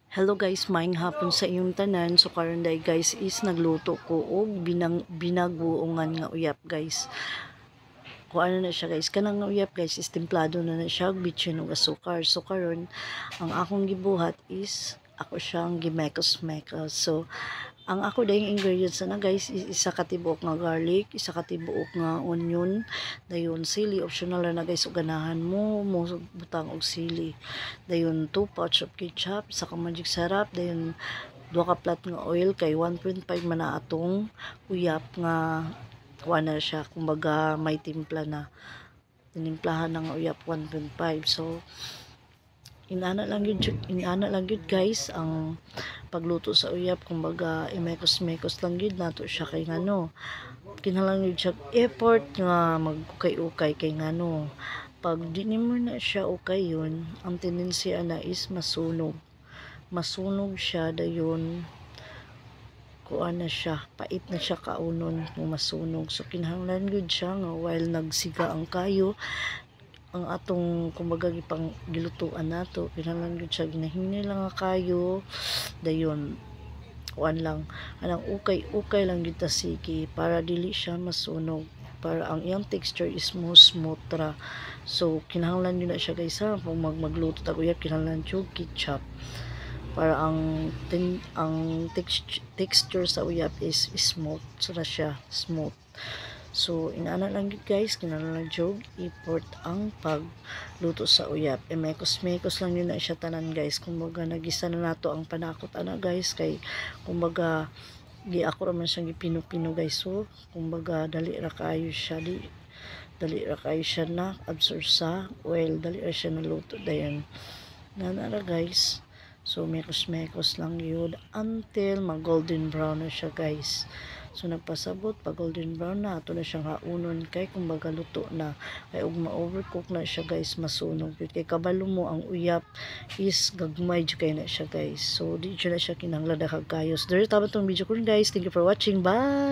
Hello guys, maayong hapon sa iyong tanan. So karon day guys is nagluto ko og binaguongan nga uyap guys. Kung ano na siya guys, kanang nga uyap guys is templado na siya og bitsin ug asukar. So karon ang akong gibuhat is ako siyang gimekos-mekos. So ang ako dayong ingredients na guys is isa ka tibuok nga garlic, isa ka tibuok nga onion, dayon sili optional na guys ug ganahan mo butang og sili. Dayon 2 pouch of ketchup, isa ka magic sarap, dayon 2 ka plat nga oil kay 1.5 man na atong uyap nga kuha na siya, kumbaga may timpla na. Tinimplahan ng uyap 1.5. So inana lang yun guys ang pagluto sa uyap, kumbaga imekos-mekos lang yun nato siya kay ngano kinahanglan yun siya effort nga magukay-ukay kay ngano pag di mo na siya ukay yun ang tendency na is masunog siya dayon kuan na siya, pait na siya kaunon kung masunog. So kinahanglan gud siya nga while nagsiga ang kayo ang atong kumbaga gipang gilutuan nato, kinahanglan gud siya ginahingni lang nga kayo dayon kuan lang anang ukay lang gid ta sige para dili siya masunog, para ang iyang texture is mo smooth ra. So kinahanglan yun na siya guys ha, kung magluto ta uyap kinahanglan jud ketchup para ang texture sa uyap is smooth, so na siya smooth. So inaana lang yun guys, kinahanglan jud import ang pagluto sa uyap. Mekos-mekos lang yun na siya tanan guys, kumbaga nagisa na nato ang panakot ana guys kay kumbaga gi ako ra man siyang gipino-pino guys. So kumbaga dali ra kayo siya na absorb sa oil, dali ra siya naluto dayon nanara guys. So mekos-mekos lang yun until mag golden brown na siya guys. So nagpasabot pag golden brown na ato na siyang haunon kay kumbaga luto na, kay ug ma-overcook na siya guys masunog kay kabalo mo ang uyap is gagmay jud kay na siya guys. So di jud na siya kinahanglan kag kayos. Diri tama tong video ko guys, thank you for watching, bye.